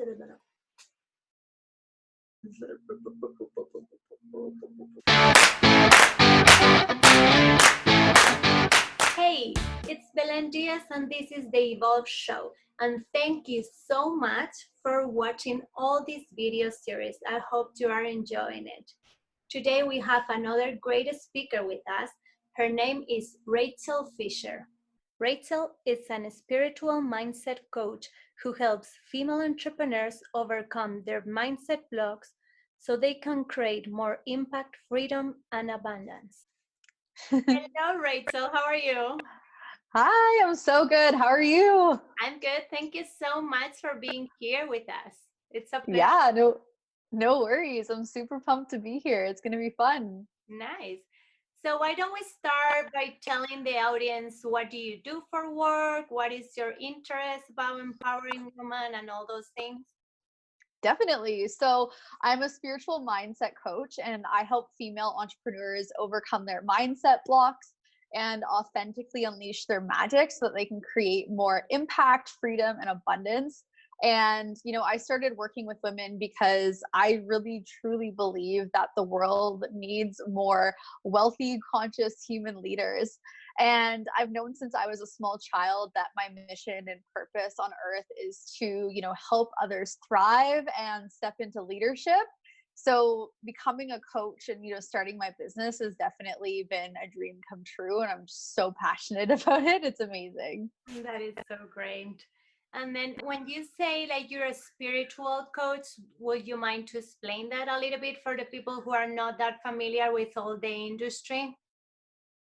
Hey, it's Belen Diaz and this is the E-volve show. And thank you so much for watching all these video series. I hope you are enjoying it. Today we have another great speaker with us. Her name is Rachel Fisher. Rachel is an spiritual mindset coach who helps female entrepreneurs overcome their mindset blocks so they can create more impact, freedom, and abundance. Hello, Rachel. How are you? Hi, I'm so good. How are you? I'm good. Thank you so much for being here with us. It's a pleasure. Yeah, no worries. I'm super pumped to be here. It's gonna be fun. Nice. So why don't we start by telling the audience what do you do for work? What is your interest about empowering women and all those things? Definitely. So I'm a spiritual mindset coach and I help female entrepreneurs overcome their mindset blocks and authentically unleash their magic so that they can create more impact, freedom, and abundance. And, I started working with women because I really truly believe that the world needs more wealthy, conscious human leaders. And I've known since I was a small child that my mission and purpose on earth is to, help others thrive and step into leadership. So becoming a coach and, starting my business has definitely been a dream come true. And I'm just so passionate about it. It's amazing. That is so great. And then when you say like you're a spiritual coach, would you mind to explain that a little bit for the people who are not that familiar with all the industry?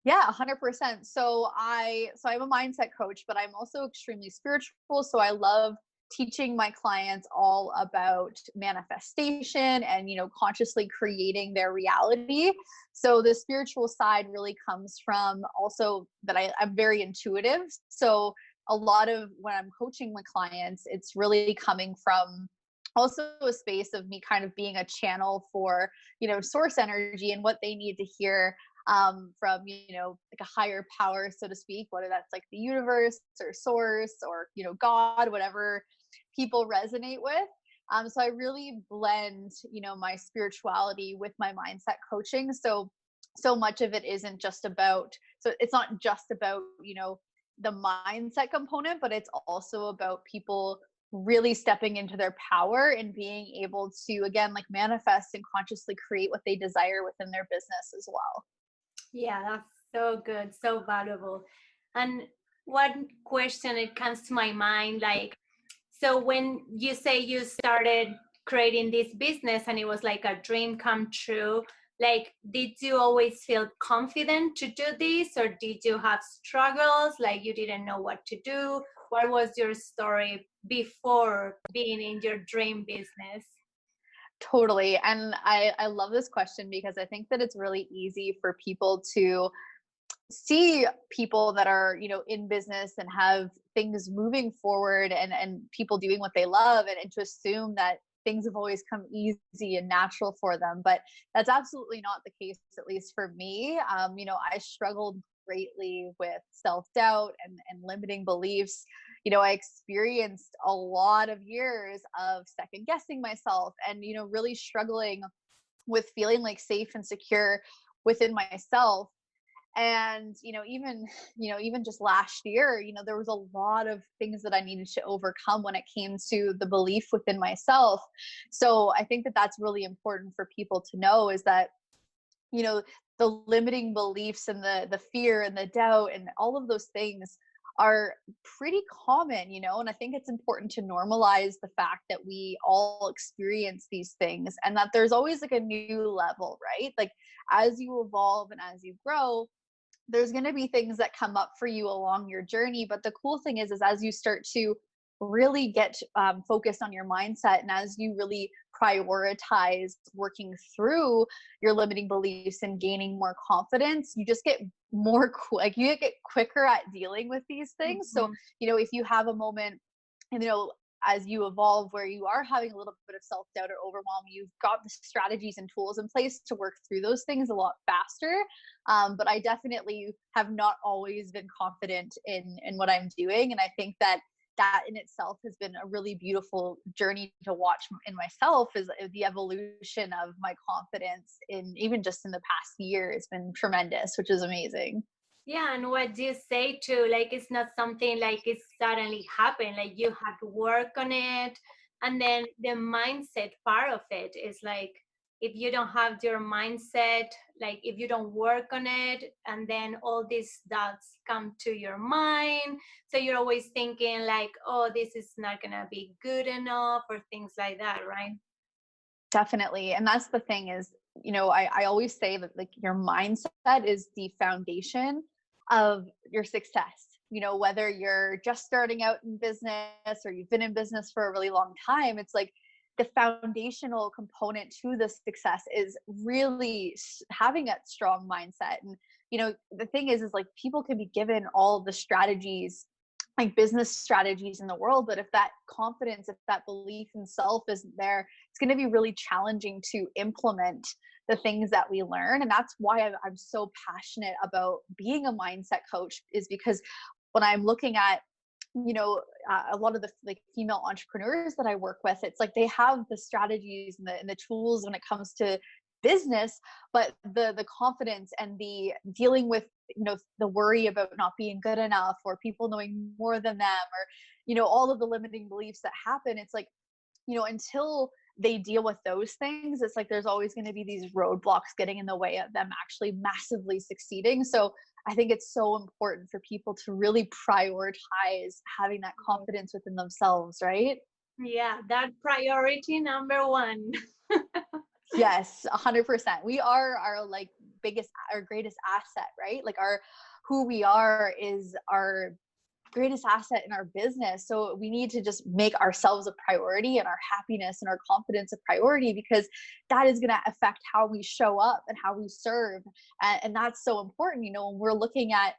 Yeah, 100%. So I'm a mindset coach, but I'm also extremely spiritual. So I love teaching my clients all about manifestation and, consciously creating their reality. So the spiritual side really comes from also that I'm very intuitive. So a lot of when I'm coaching my clients, it's really coming from also a space of me kind of being a channel for, source energy and what they need to hear from like a higher power, so to speak, whether that's like the universe or source or God, whatever people resonate with. So I really blend my spirituality with my mindset coaching. So much of it isn't just about, so it's not just about the mindset component, but it's also about people really stepping into their power and being able to, again, like manifest and consciously create what they desire within their business as well. Yeah, that's so good, so valuable. And one question it comes to my mind, like, so when you say you started creating this business and it was like a dream come true, like, did you always feel confident to do this, or did you have struggles, like you didn't know what to do? What was your story before being in your dream business? Totally. And I love this question because I think that it's really easy for people to see people that are, in business and have things moving forward and people doing what they love and to assume that things have always come easy and natural for them. But that's absolutely not the case, at least for me. I struggled greatly with self-doubt and limiting beliefs. I experienced a lot of years of second guessing myself and, really struggling with feeling like safe and secure within myself. And even just last year, there was a lot of things that I needed to overcome when it came to the belief within myself. So I think that that's really important for people to know, is that the limiting beliefs and the fear and the doubt and all of those things are pretty common, and I think it's important to normalize the fact that we all experience these things and that there's always like a new level, right? Like as you evolve and as you grow, there's going to be things that come up for you along your journey. But the cool thing is as you start to really get focused on your mindset and as you really prioritize working through your limiting beliefs and gaining more confidence, you just get more like you get quicker at dealing with these things. Mm-hmm. So, if you have a moment, as you evolve where you are having a little bit of self-doubt or overwhelm, you've got the strategies and tools in place to work through those things a lot faster. But I definitely have not always been confident in what I'm doing. And I think that that in itself has been a really beautiful journey to watch in myself, is the evolution of my confidence in even just in the past year. It's been tremendous, which is amazing. Yeah, and what you say too, like it's not something like it suddenly happened. Like you have to work on it, and then the mindset part of it is like if you don't have your mindset, like if you don't work on it, and then all these doubts come to your mind, so you're always thinking like, oh, this is not gonna be good enough, or things like that, right? Definitely. And that's the thing is, I always say that like your mindset is the foundation of your success. Whether you're just starting out in business or you've been in business for a really long time, it's like the foundational component to the success is really having that strong mindset. And, the thing is like people can be given all the strategies, like business strategies in the world, but if that confidence, if that belief in self isn't there, it's going to be really challenging to implement the things that we learn. And that's why I'm so passionate about being a mindset coach, is because when I'm looking at a lot of the like female entrepreneurs that I work with, it's like they have the strategies and the tools when it comes to business, but the confidence and the dealing with the worry about not being good enough or people knowing more than them, or all of the limiting beliefs that happen, it's like until they deal with those things, it's like there's always going to be these roadblocks getting in the way of them actually massively succeeding. So I think it's so important for people to really prioritize having that confidence within themselves, right? Yeah, that priority number one. Yes, 100%. We are our like our greatest asset, right? Like who we are is our greatest asset in our business. So we need to just make ourselves a priority and our happiness and our confidence a priority, because that is going to affect how we show up and how we serve. And that's so important. When we're looking at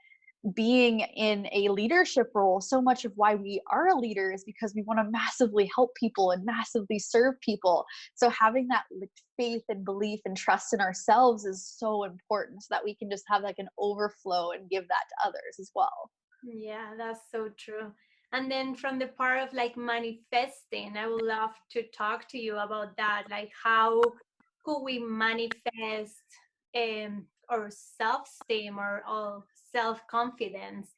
being in a leadership role, so much of why we are a leader is because we want to massively help people and massively serve people. So having that like faith and belief and trust in ourselves is so important, so that we can just have like an overflow and give that to others as well. Yeah, that's so true. And then from the part of like manifesting, I would love to talk to you about that. Like how could we manifest or self-esteem or self-confidence?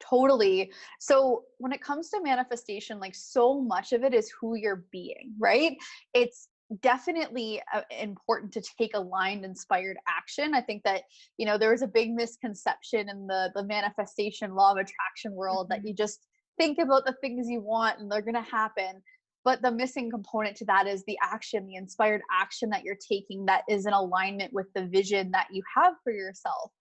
Totally. So when it comes to manifestation, like so much of it is who you're being, right? It's definitely important to take aligned, inspired action. I think that, there is a big misconception in the manifestation law of attraction world that Mhm. you just think about the things you want and they're going to happen. But the missing component to that is the action, the inspired action that you're taking that is in alignment with the vision that you have for yourself.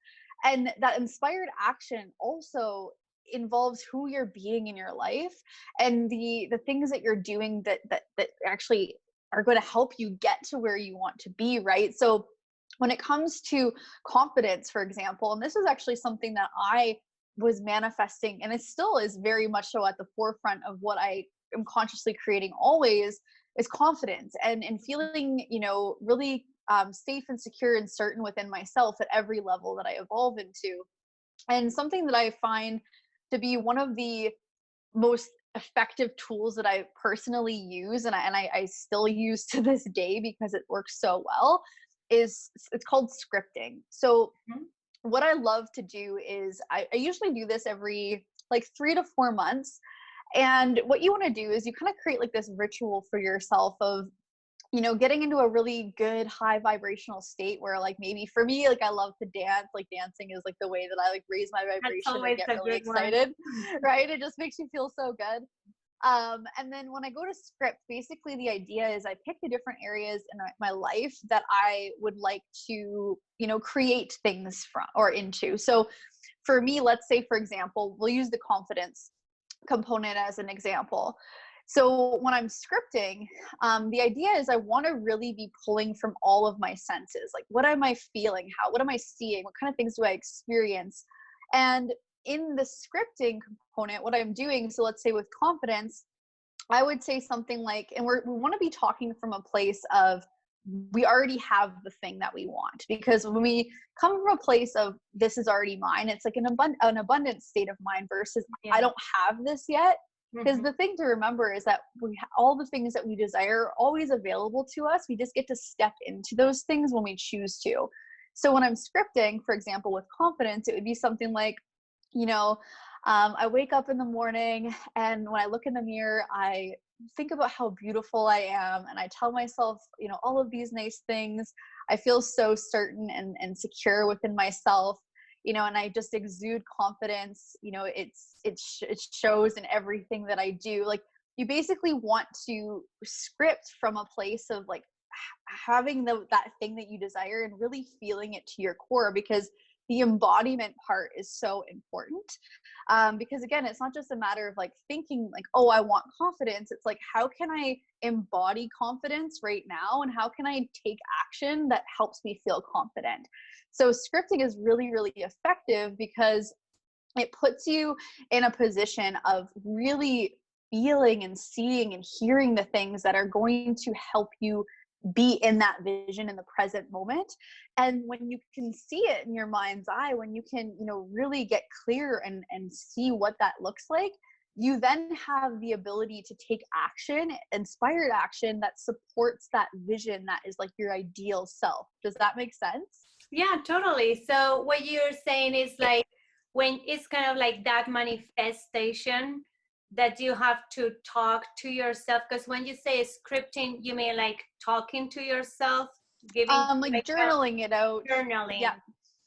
And that inspired action also involves who you're being in your life and the things that you're doing that actually are going to help you get to where you want to be, right? So when it comes to confidence, for example, and this is actually something that I was manifesting, and it still is very much so at the forefront of what I am consciously creating always, is confidence and feeling really safe and secure and certain within myself at every level that I evolve into. And something that I find to be one of the most effective tools that I personally use, and I still use to this day because it works so well, is it's called scripting. So Mhm. what I love to do is I usually do this every like 3 to 4 months. And what you want to do is you kind of create like this ritual for yourself of getting into a really good high vibrational state where like maybe for me, like I love to dance, like dancing is like the way that I like raise my That's vibration and always get a really good one. excited, right? It just makes you feel so good. And then when I go to script, basically the idea is I pick the different areas in my life that I would like to, create things from or into. So for me, let's say, for example, we'll use the confidence component as an example. So when I'm scripting, the idea is I want to really be pulling from all of my senses. Like, what am I feeling? What am I seeing? What kind of things do I experience? And in the scripting component, what I'm doing, so let's say with confidence, I would say something like, and we want to be talking from a place of we already have the thing that we want, because when we come from a place of this is already mine, it's like an abundant state of mind versus I Yeah. don't have this yet. Because Mhm. the thing to remember is that all the things that we desire are always available to us. We just get to step into those things when we choose to. So when I'm scripting, for example, with confidence, it would be something like, you know, I wake up in the morning and when I look in the mirror, I think about how beautiful I am and I tell myself, all of these nice things. I feel so certain and secure within myself, and I just exude confidence. It shows in everything that I do. Like, you basically want to script from a place of like having that thing that you desire and really feeling it to your core, because the embodiment part is so important. Because again, it's not just a matter of like thinking like, oh, I want confidence. It's like, how can I embody confidence right now, and how can I take action that helps me feel confident? So scripting is really, really effective because it puts you in a position of really feeling and seeing and hearing the things that are going to help you be in that vision in the present moment. And when you can see it in your mind's eye, when you can, really get clear and see what that looks like, you then have the ability to take action, inspired action that supports that vision that is like your ideal self. Does that make sense? Yeah, totally. So what you're saying is like when it's kind of like that manifestation that you have to talk to yourself. Because when you say scripting, you mean like talking to yourself, giving Like like a journaling it out. journaling. Yep.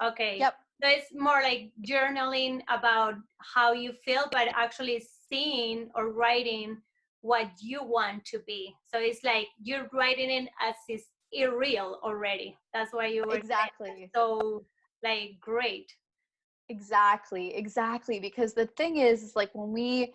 Okay. Yep. So it's more like journaling about how you feel, but actually seeing or writing what you want to be. So it's like you're writing it as is real already. That's why you were saying that's Exactly. so like great. Exactly. Because the thing is like when we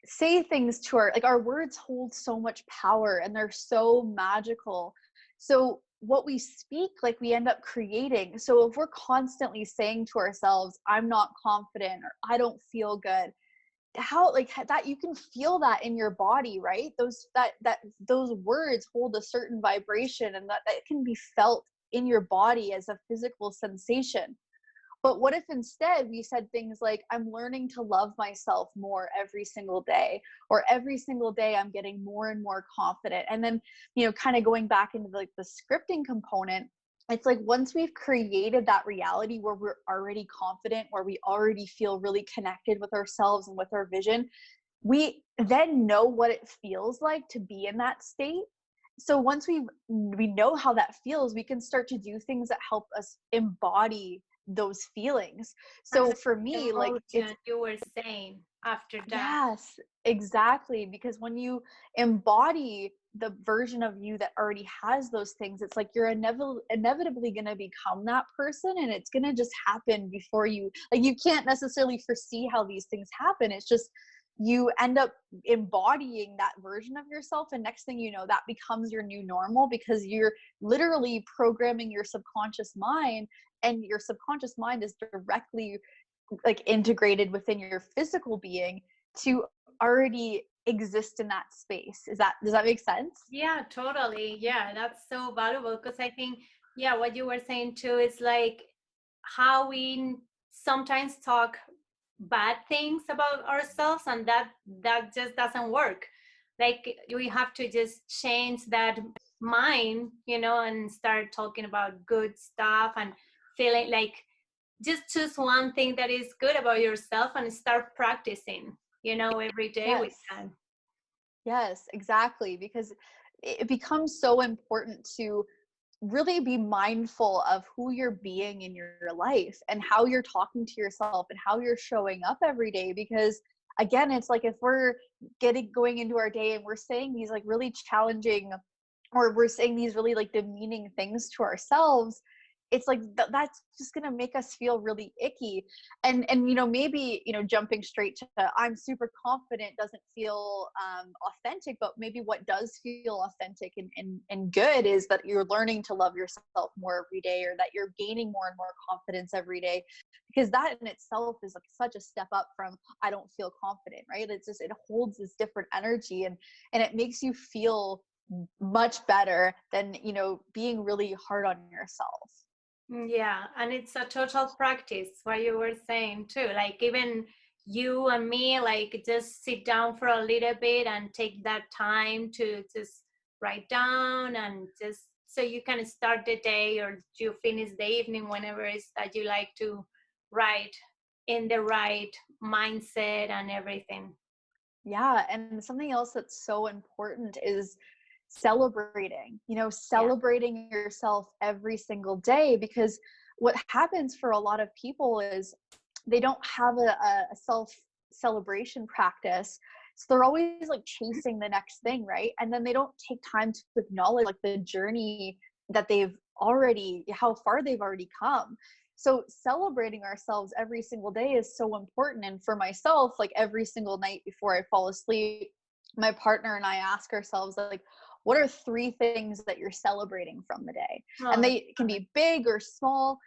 say things to our words hold so much power and they're so magical. So what we speak, like we end up creating. So if we're constantly saying to ourselves, I'm not confident or I don't feel good, how like that you can feel that in your body, right? Those words hold a certain vibration and that can be felt in your body as a physical sensation. But what if instead we said things like, I'm learning to love myself more every single day, or every single day I'm getting more and more confident. And then, kind of going back into like the scripting component, it's like once we've created that reality where we're already confident, where we already feel really connected with ourselves and with our vision, we then know what it feels like to be in that state. So once we know how that feels, we can start to do things that help us embody those feelings. And So the for me, like it's emotion you were saying after that. yes, exactly. Because when you embody the version of you that already has those things, it's like you're inevitably going to become that person, and it's going to just happen before you, like, you can't necessarily foresee how these things happen. It's just you end up embodying that version of yourself, and next thing you know, that becomes your new normal, because you're literally programming your subconscious mind, and your subconscious mind is directly like integrated within your physical being to already exist in that space. Does that make sense? Yeah, totally. Yeah, that's so valuable because I think, yeah, what you were saying too is like how we sometimes talk bad things about ourselves, and that just doesn't work. Like we have to just change that mind, and start talking about good stuff and feeling like just choose one thing that is good about yourself and start practicing, every day with Yes. that. Yes, exactly. Because it becomes so important to really be mindful of who you're being in your life and how you're talking to yourself and how you're showing up every day. Because again, it's like if we're going into our day and we're saying these like really challenging, or we're saying these really like demeaning things to ourselves, it's like that's just going to make us feel really icky. And maybe jumping straight to I'm super confident doesn't feel authentic, but maybe what does feel authentic and good is that you're learning to love yourself more every day, or that you're gaining more and more confidence every day, because that in itself is like such a step up from I don't feel confident, right? It's just, it holds this different energy, and it makes you feel much better than being really hard on yourself. Yeah, and it's a total practice, what you were saying too. Like even you and me like just sit down for a little bit and take that time to just write down, and just so you can start the day or you finish the evening, whenever it's that you like to write, in the right mindset and everything. Yeah, and something else that's so important is celebrating, Yeah. celebrating yourself every single day, because what happens for a lot of people is they don't have a self celebration practice. So they're always like chasing the next thing, right? And then they don't take time to acknowledge like the journey that they've already, how far they've already come. So celebrating ourselves every single day is so important. And for myself, like every single night before I fall asleep, my partner and I ask ourselves like, what are 3 things that you're celebrating from the day? Oh, And that's they can be big or small.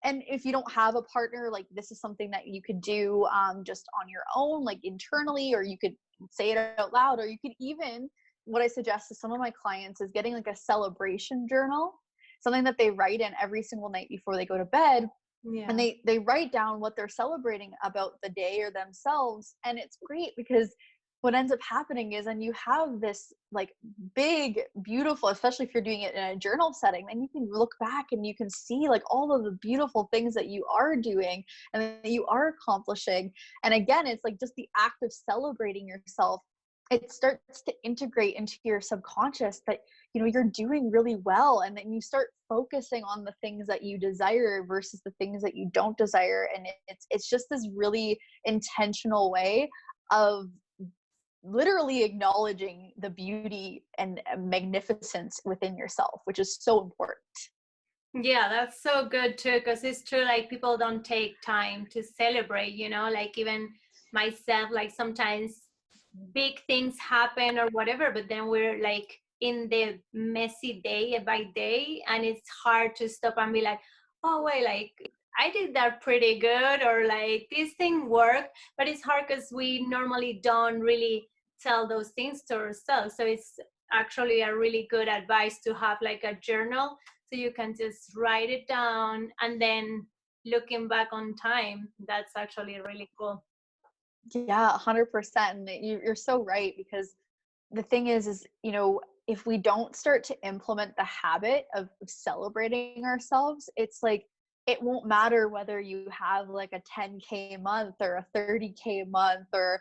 And if you don't have a partner, like this is something that you could do just on your own, like internally, or you could say it out loud, or you could even, what I suggest to some of my clients is getting like a celebration journal, something that they write in every single night before they go to bed, and yeah. they write down what they're celebrating about the day or themselves. And it's great because what ends up happening is, and you have this like big beautiful, especially if you're doing it in a journal setting, then you can look back and you can see like all of the beautiful things that you are doing and that you are accomplishing. And again, it's like just the act of celebrating yourself, it starts to integrate into your subconscious that you're doing really well, and then you start focusing on the things that you desire versus the things that you don't desire. And it's just this really intentional way of literally acknowledging the beauty and magnificence within yourself, which is so important. Yeah, that's so good too, because it's true, like people don't take time to celebrate, like even myself, like sometimes big things happen or whatever, but then we're like in the messy day by day, and it's hard to stop and be like, oh, wait, like I did that pretty good, or like this thing worked, but it's hard because we normally don't really tell those things to ourselves. So it's actually a really good advice to have like a journal, so you can just write it down, and then looking back on time, that's actually really cool. Yeah, 100%. And you're so right, because the thing is if we don't start to implement the habit of celebrating ourselves, it's like it won't matter whether you have like a 10K month or a 30K month, or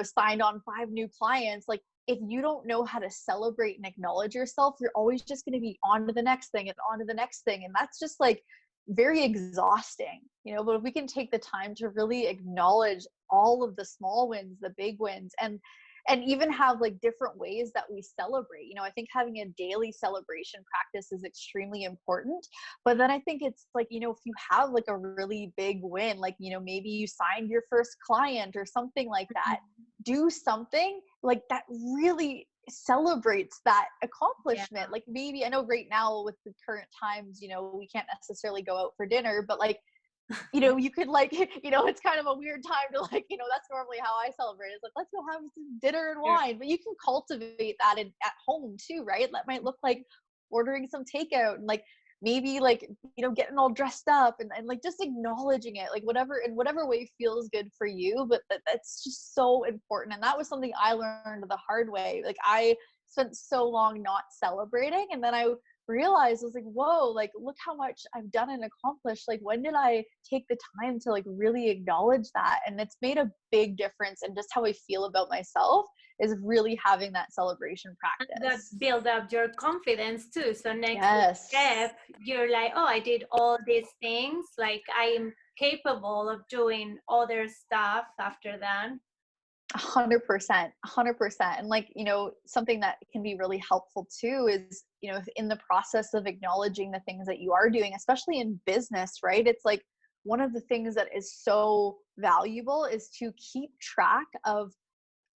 signed on 5 new clients. Like if you don't know how to celebrate and acknowledge yourself, you're always just going to be on to the next thing and on to the next thing, and that's just like very exhausting. But if we can take the time to really acknowledge all of the small wins, the big wins, and even have like different ways that we celebrate. I think having a daily celebration practice is extremely important. But then I think it's like, if you have like a really big win, like, maybe you signed your first client or something like that, do something like that really celebrates that Yeah. accomplishment. Like maybe, I know right now with the current times, we can't necessarily go out for dinner, but like, you could like, it's kind of a weird time to like, that's normally how I celebrate. It's like, let's go have some dinner and Sure. wine, but you can cultivate that at home too, right? That might look like ordering some takeout and like maybe like, getting all dressed up and like just acknowledging it, like whatever, in whatever way feels good for you. But that's just so important. And that was something I learned the hard way. Like I spent so long not celebrating, and then I realized, I was like, whoa, like look how much I've done and accomplished. Like when did I take the time to like really acknowledge that? And it's made a big difference in just how I feel about myself, is really having that celebration And that practice. build up your confidence too. So next Yes. step, you're like, oh, I did all these things. Like I am capable of doing other stuff after that. 100%, 100%. And like, something that can be really helpful too is, in the process of acknowledging the things that you are doing, especially in business, right? It's like one of the things that is so valuable is to keep track of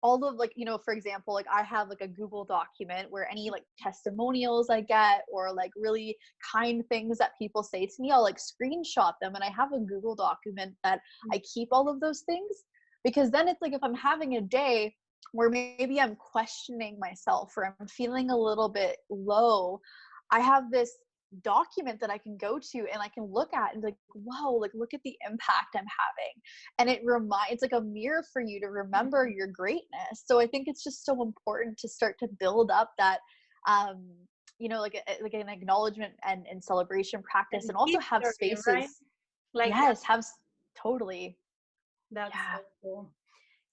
all of like, for example, like I have like a Google document where any like testimonials I get or like really kind things that people say to me, I'll like screenshot them, and I have a Google document that I keep all of those things. Because then it's like if I'm having a day where maybe I'm questioning myself or I'm feeling a little bit low, I have this document that I can go to and I can look at and be like, whoa, like look at the impact I'm having. And it's like a mirror for you to remember your greatness. So I think it's just so important to start to build up that, like an acknowledgement and celebration practice, And and also have history, right? spaces. Like that. Yes, totally. That's Yeah. so cool.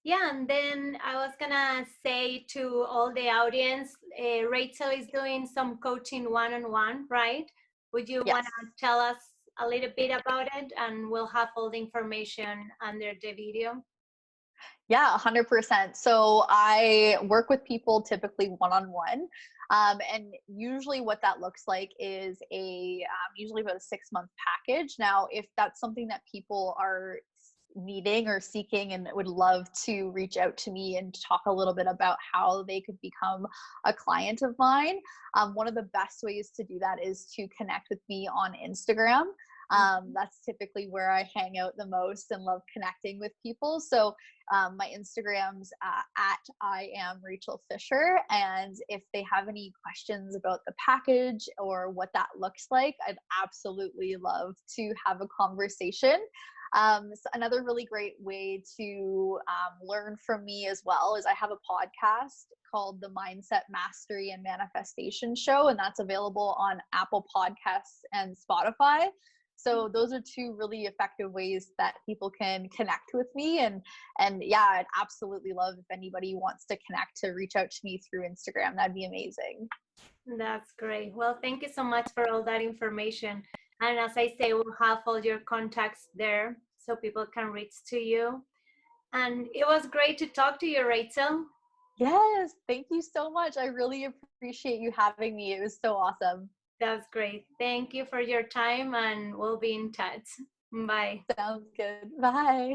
Yeah, and then I was gonna say to all the audience, Rachel is doing some coaching one-on-one, right? Would you wanna Yes. tell us a little bit about it, and we'll have all the information under the video. Yeah, 100%. So I work with people typically one-on-one. And usually what that looks like is usually about a 6-month package. Now, if that's something that people are needing or seeking and would love to reach out to me and talk a little bit about how they could become a client of mine, one of the best ways to do that is to connect with me on Instagram. That's typically where I hang out the most and love connecting with people. So my Instagram's at I am Rachel Fisher. And if they have any questions about the package or what that looks like, I'd absolutely love to have a conversation. So another really great way to learn from me as well is I have a podcast called the Mindset Mastery and Manifestation Show, and that's available on Apple Podcasts and Spotify. So those are two really effective ways that people can connect with me. And yeah, I'd absolutely love if anybody wants to connect to reach out to me through Instagram. That'd be amazing. That's great. Well, thank you so much for all that information. And as I say, we'll have all your contacts there so people can reach to you. And it was great to talk to you, Rachel. Yes, thank you so much. I really appreciate you having me. It was so awesome. That's great. Thank you for your time, and we'll be in touch. Bye. Sounds good. Bye.